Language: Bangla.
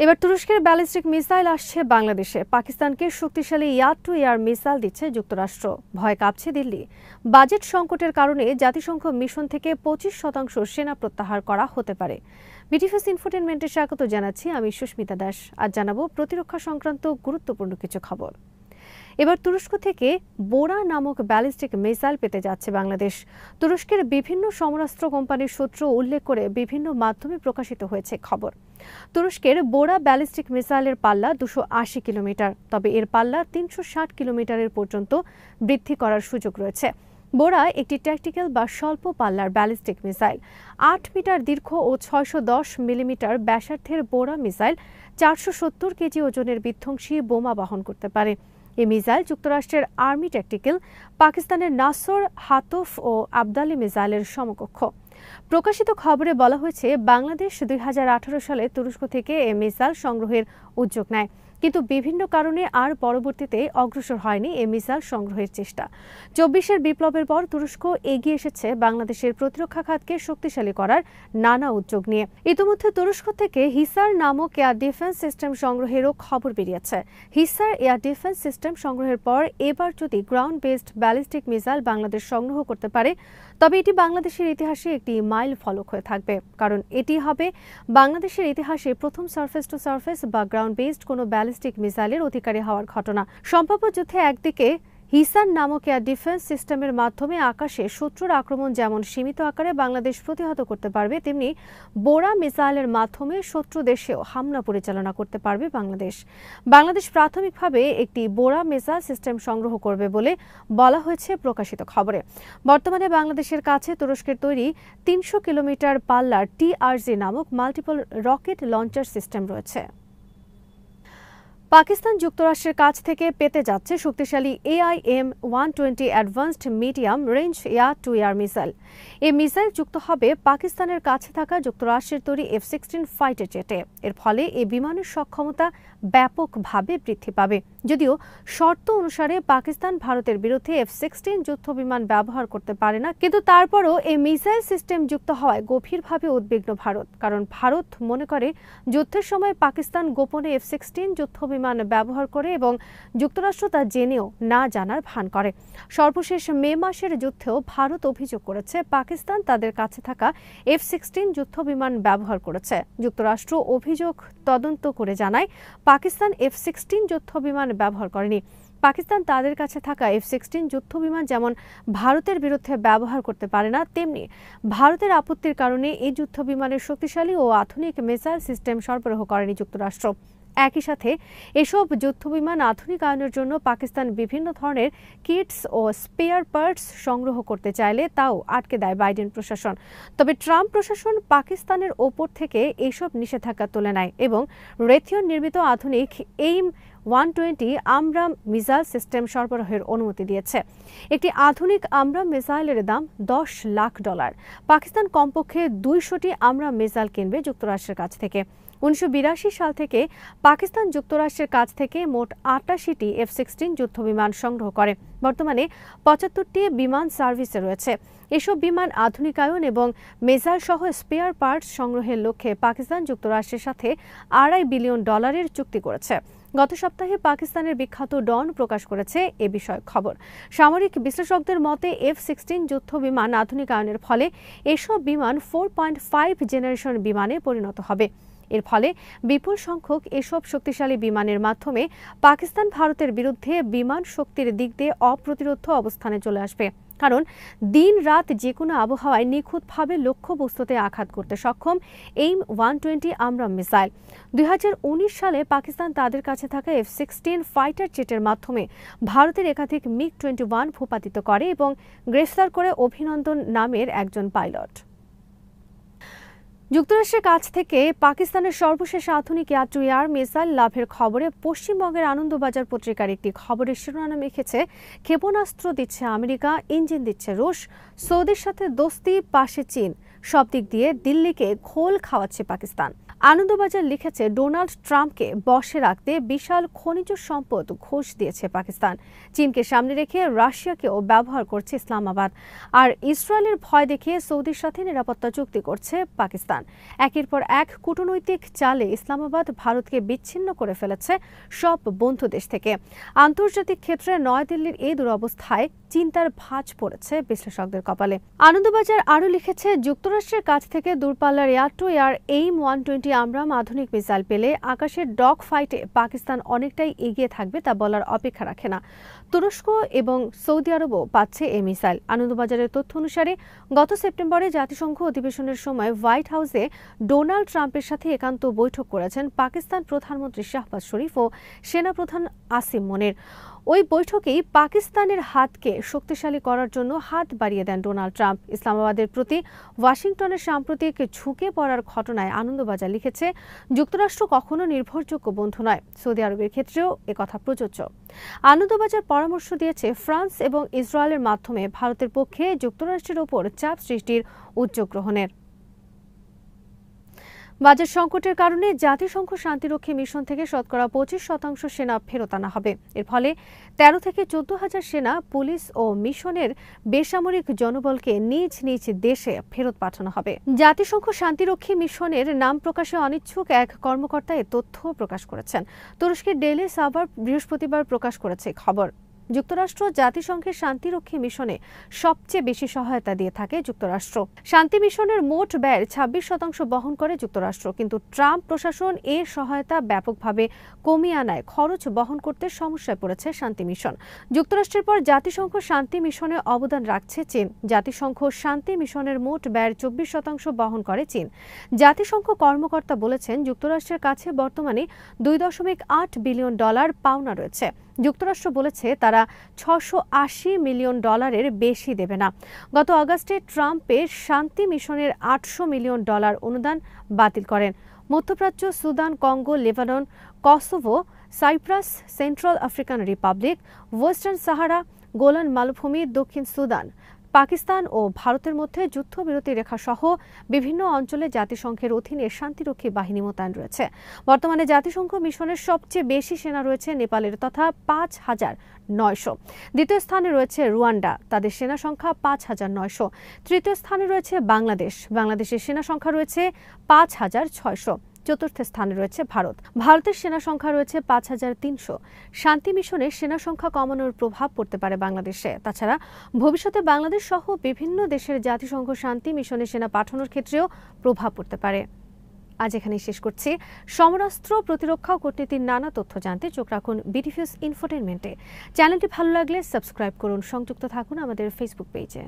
এবার তুরস্কের ব্যালিস্টিক মিসাইল আসছে বাংলাদেশে। পাকিস্তানকে শক্তিশালী এয়ার টু এয়ার মিসাইল দিচ্ছে যুক্তরাষ্ট্র। ভয় কাঁপছে দিল্লি। বাজেট সংকটের কারণে জাতিসংঘ মিশন থেকে 25% সেনা প্রত্যাহার করা হতে পারে। বিটিভিএস ইনফোটেনমেন্টে স্বাগত জানাচ্ছি, আমি সুস্মিতা দাস। আজ জানাবো প্রতিরক্ষা সংক্রান্ত গুরুত্বপূর্ণ কিছু খবর। এবার তুরস্ক থেকে বোরা নামক ব্যালিস্টিক মিসাইল পেতে যাচ্ছে বাংলাদেশ। তুরস্কের বিভিন্ন সমরাস্ত্র কোম্পানির সূত্র উল্লেখ করে বিভিন্ন মাধ্যমে প্রকাশিত হয়েছে খবর। তুরস্কের বোরা ব্যালিস্টিক মিসাইলের পাল্লা 280 কিলোমিটার, তবে এর পাল্লা 360 কিলোমিটারের পর্যন্ত বৃদ্ধি করার সুযোগ রয়েছে। বোরা একটি ট্যাকটিক্যাল বা স্বল্প পাল্লার ব্যালিস্টিক মিসাইল। 8 মিটার দীর্ঘ ও 610 মিলিমিটার ব্যাসার্ধের বোরা মিসাইল 470 কেজি ওজনের বিধ্বংসী বোমা বহন করতে পারে। এই মিসাইল যুক্তরাষ্ট্রের আর্মি ট্যাকটিক্যাল, পাকিস্তানের নাসর, হাতফ ও আবদালি মিসাইলের সমকক্ষ। প্রকাশিত খবরে বলা হয়েছে, বাংলাদেশ 2018 সালে তুরস্ক থেকে এই মিসাইল সংগ্রহের উদ্যোগ নেয়, কিন্তু বিভিন্ন কারণে আর পরবর্তীতে অগ্রসর হয়নি এই মিসাইল সংগ্রহের চেষ্টা। 24-এর বিপ্লবের পর তুরস্ক এগিয়ে এসেছে বাংলাদেশের প্রতিরক্ষা খাতকে শক্তিশালী করার নানা উদ্যোগ নিয়ে। ইতিমধ্যে তুরস্ক থেকে হিসার নামক এয়ার ডিফেন্স সিস্টেম সংগ্রহেরও খবর বেরিয়েছে। হিসার এয়ার ডিফেন্স সিস্টেম সংগ্রহের পর এবার যদি ground based ballistic missile Bangladesh সংগ্রহ করতে পারে, তবে এটি বাংলাদেশের ইতিহাসে একটি মাইল ফলক হয়ে থাকবে। কারণ এটি হবে বাংলাদেশের ইতিহাসে প্রথম সারফেস টু সারফেস বা গ্রাউন্ড বেসড কোনো ব্যালিস্টিক মিসাইলের অধিকারী হওয়ার ঘটনা। সম্ভাব্য যুদ্ধে একদিকে হিসার নামক এয়ার ডিফেন্স সিস্টেমের মাধ্যমে আকাশে শত্রুর আক্রমণ যেমন সীমিত আকারে বাংলাদেশ প্রতিহত করতে পারবে, তেমনি বোরা মিসাইলের মাধ্যমে শত্রু দেশেও হামলা পরিচালনা করতে পারবে বাংলাদেশ। বাংলাদেশ প্রাথমিকভাবে একটি বোরা মিসাইল সিস্টেম সংগ্রহ করবে বলে বলা হয়েছে প্রকাশিত খবরে। বর্তমানে বাংলাদেশের কাছে তুরস্কের তৈরি 300 কিলোমিটার পাল্লার টিআরজি নামক মাল্টিপল রকেট লঞ্চার সিস্টেম রয়েছে। পাকিস্তান যুক্তরাষ্ট্রের কাছ থেকে পেতে যাচ্ছে শক্তিশালী AIM-120 advanced medium range air two air missile. এই মিসাইল যুক্ত হবে পাকিস্তানের কাছে থাকা যুক্তরাষ্ট্রের তৈরি F-16 ফাইটার জেটে। এর ফলে এই বিমানের সক্ষমতা ব্যাপকভাবে বৃদ্ধি পাবে। যদিও শর্ত অনুসারে পাকিস্তান ভারতের বিরুদ্ধে F-16 যুদ্ধ বিমান ব্যবহার করতে পারে না, কিন্তু তারপরও এই মিসাইল সিস্টেম যুক্ত হওয়ায় গভীরভাবে উদ্বিগ্ন ভারত। কারণ ভারত মনে করে যুদ্ধের সময় পাকিস্তান গোপনে F-16 যুদ্ধ বিমান ব্যবহার করে এবং যুক্তরাষ্ট্র তা জেনেও না জানার ভান করে। সর্বশেষ মে মাসের যুদ্ধেও ভারত অভিযোগ করেছে পাকিস্তান তাদের কাছে থাকা F-16 যুদ্ধ বিমান ব্যবহার করেছে। যুক্তরাষ্ট্র অভিযোগ তদন্ত করে জানায়, পাকিস্তান F-16 যুদ্ধ বিমান ব্যবহার করেনি। পাকিস্তান তাদের কাছে থাকা F-16 যুদ্ধ বিমান যেমন ভারতের বিরুদ্ধে ব্যবহার করতে পারে না, তেমনি ভারতের আপত্তির কারণে এই যুদ্ধ বিমানের শক্তিশালী ও আধুনিক মিসাইল সিস্টেম সরবরাহ করেনি যুক্তরাষ্ট্র। একই সাথে এসব যুদ্ধবিমান আধুনিকায়নের জন্য পাকিস্তান বিভিন্ন ধরনের কিটস ও স্পেয়ার পার্টস সংগ্রহ করতে চাইলে তাও আটকে দেয় বাইডেন প্রশাসন। তবে ট্রাম্প প্রশাসন পাকিস্তানের ওপর থেকে এসব নিষেধাজ্ঞা তুলে নেয় এবং রেথিয়ন নির্মিত আধুনিক AIM-120 আমরাম মিসাইল সিস্টেম সরবরাহের অনুমতি দিয়েছে। একটি আধুনিক আমরাম মিসাইলের দাম $10 লাখ। পাকিস্তান কমপক্ষে 200টি আমরাম মিসাইল কিনবে যুক্তরাষ্ট্রের কাছ থেকে। 1982 সাল থেকে পাকিস্তান যুক্তরাষ্ট্রের কাছ থেকে মোট 88টি F-16 যুদ্ধবিমান সংগ্রহ করে। বর্তমানে 75টি বিমান সার্ভিসে রয়েছে। এসব বিমান আধুনিকায়ন এবং মিসাইল সহ স্পেয়ার পার্টস সংগ্রহের লক্ষ্যে পাকিস্তান যুক্তরাষ্ট্রের সাথে $2.5 বিলিয়ন চুক্তি করেছে। গত সপ্তাহে পাকিস্তানের বিখ্যাত ডন প্রকাশ করেছে এ বিষয়ক খবর। সামরিক বিশ্লেষকদের মতে F-16 যুদ্ধ বিমান আধুনিকায়নের ফলে এসব বিমান 4.5 জেনারেশন বিমানে পরিণত হবে। এর ফলে বিপুল সংখ্যক এসব শক্তিশালী বিমানের মাধ্যমে পাকিস্তান ভারতের বিরুদ্ধে বিমান শক্তির দিক দিয়ে অপ্রতিরোধ্য অবস্থানে চলে আসবে। কারণ দিন রাত যে কোনো আবহাওয়ায় নিখুঁতভাবে লক্ষ্যবস্তুতে আঘাত করতে সক্ষম AIM-120 আমরাম মিসাইল। 2019 সালে পাকিস্তান তাদের কাছে থাকা F-16 ফাইটার জেটের মাধ্যমে ভারতের একাধিক MiG-21 ভূপাতিত করে এবং গ্রেফতার করে অভিনন্দন নামের একজন পাইলট। যুক্তরাষ্ট্রের কাছ থেকে পাকিস্তানের সর্বশেষ আধুনিক এয়ার টু এয়ার মিসাইল লাভের খবরে পশ্চিমবঙ্গের আনন্দবাজার পত্রিকার একটি খবরের শিরোনাম লিখেছে, ক্ষেপণাস্ত্র দিচ্ছে আমেরিকা, ইঞ্জিন দিচ্ছে রুশ, সৌদির সাথে দোস্তি, পাশে চীন, সব দিক দিয়ে দিল্লিকে ঘোল খাওয়াচ্ছে পাকিস্তান। আনন্দবাজার লিখেছে, ডোনাল্ড ট্রাম্পকে বশে রাখতে বিশাল খনিজ সম্পদ ঘুষ দিয়েছে পাকিস্তান। চীনকে সামনে রেখে রাশিয়াকেও ব্যবহার করছে ইসলামাবাদ। আর ইসরায়েলের ভয় দেখিয়ে সৌদির সাথে নিরাপত্তা চুক্তি করছে পাকিস্তান। একের পর এক কূটনৈতিক চালে ইসলামাবাদ ভারতকে বিচ্ছিন্ন করে ফেলেছে সব বন্ধু দেশ থেকে। আন্তর্জাতিক ক্ষেত্রে নয়াদিল্লির এই দুরবস্থায় চিন্তার ভাঁজ পড়েছে বিশ্লেষকদের কপালে। আনন্দবাজার আরও লিখেছে, যুক্তরাষ্ট্রের কাছ থেকে দূরপাল্লার এয়ার টু এয়ার এইম 120 আমরাম আধুনিক মিসাইল পেলে আকাশের ডগ ফাইটে পাকিস্তান অনেকটাই এগিয়ে থাকবে তা বলার অপেক্ষা রাখে না। তুরস্ক এবং সৌদি আরবও পাচ্ছে এই মিসাইল। আনন্দবাজারের তথ্য অনুসারে গত সেপ্টেম্বরে জাতিসংঘ অধিবেশনের সময় হোয়াইট হাউসে ডোনাল্ড ট্রাম্পের সাথে একান্ত বৈঠক করেছেন পাকিস্তান প্রধানমন্ত্রী শাহবাজ শরীফ ও সেনাপ্রধান আসিম মনির। ওই বৈঠকেই পাকিস্তানের হাতকে শক্তিশালী করার জন্য হাত বাড়িয়ে দেন ডোনাল্ড ট্রাম্প। ইসলামাবাদের প্রতি ওয়াশিংটনের সাম্প্রতিক ঝুঁকে পড়ার ঘটনায় আনন্দবাজার লিখেছে, যুক্তরাষ্ট্র কখনো নির্ভরযোগ্য বন্ধু নয়। সৌদি আরবের ক্ষেত্রেও একথা প্রযোজ্য। আনন্দবাজার পরামর্শ দিয়েছে, ফ্রান্স এবং ইসরায়েলের মাধ্যমে ভারতের পক্ষে যুক্তরাষ্ট্রের ওপর চাপ সৃষ্টির উদ্যোগ গ্রহণের। বাজেট সংকটের কারণে জাতিসংঘ শান্তিরক্ষী মিশন থেকে শতকরা 25% সেনা ফেরত আনা হবে। এর ফলে 13 থেকে 14,000 সেনা, পুলিশ ও মিশনের বেসামরিক জনবলকে নিজ নিজ দেশে ফেরত পাঠানো হবে। জাতিসংঘ শান্তিরক্ষী মিশনের নাম প্রকাশে অনিচ্ছুক এক কর্মকর্তা এ তথ্য প্রকাশ করেছেন। তুরস্কের ডেইলি সাবার বৃহস্পতিবার প্রকাশ করেছে খবর। যুক্তরাষ্ট্র জাতিসংঘের শান্তিরক্ষী মিশনে সবচেয়ে বেশি সহায়তা দিয়ে থাকে যুক্তরাষ্ট্র। শান্তি মিশনের মোট ব্যয়ের 26% বহন করে যুক্তরাষ্ট্র। কিন্তু ট্রাম্প প্রশাসন এ সহায়তা ব্যাপকভাবে কমিয়ে আনায় খরচ বহন করতে সমস্যায় পড়েছে শান্তি মিশন। যুক্তরাষ্ট্রের পর জাতিসংঘ শান্তি মিশনে অবদান রাখছে চীন। জাতিসংঘ শান্তি মিশনের মোট ব্যয়ের 24% বহন করে চীন। জাতিসংঘ কর্মকর্তা বলেছেন, যুক্তরাষ্ট্রের কাছে বর্তমানে $2.8 বিলিয়ন পাওনা রয়েছে। যুক্তরাষ্ট্র বলেছে তারা $680 মিলিয়ন বেশি দেবে না। গত আগস্টে ট্রাম্পের শান্তি মিশনের $800 মিলিয়ন অনুদান বাতিল করেন। মধ্যপ্রাচ্য, Sudan, Congo, Lebanon, Kosovo, Cyprus, Central African Republic, Western Sahara, Golan মালভূমি, দক্ষিণ সুদান, পাকিস্তান ও ভারতের মধ্যে যুদ্ধবিরতি রেখা সহ বিভিন্ন অঞ্চলে জাতিসংঘের অধীনে শান্তিরক্ষী বাহিনী মোতায়েন রয়েছে। বর্তমানে জাতিসংঘ মিশনের সবচেয়ে বেশি সেনা রয়েছে নেপালের, তথা 5,900। দ্বিতীয় স্থানে রয়েছে রুয়ান্ডা, তাদের সেনা সংখ্যা 5,900। তৃতীয় স্থানে রয়েছে বাংলাদেশ, বাংলাদেশের সেনা সংখ্যা রয়েছে 5,600। চতুর্থ স্থানে রয়েছে ভারত, ভারতের সেনা সংখ্যা রয়েছে 5,300। শান্তি মিশনে সেনা সংখ্যা কমানোর প্রভাব পড়তে পারে বাংলাদেশে। তাছাড়া ভবিষ্যতে বাংলাদেশ সহ বিভিন্ন দেশের জাতিসংঘ শান্তি মিশনে সেনা পাঠানোর ক্ষেত্রেও প্রভাব পড়তে পারে। আজ এখানেই শেষ করছি। সমরাস্ত্র, প্রতিরক্ষা ও কূটনীতির নানা তথ্য জানতে চোখ রাখুন বিডিফিউজ ইনফোটেইনমেন্টে। চ্যানেলটি ভালো লাগলে সাবস্ক্রাইব করুন, সংযুক্ত থাকুন আমাদের ফেসবুক পেজে।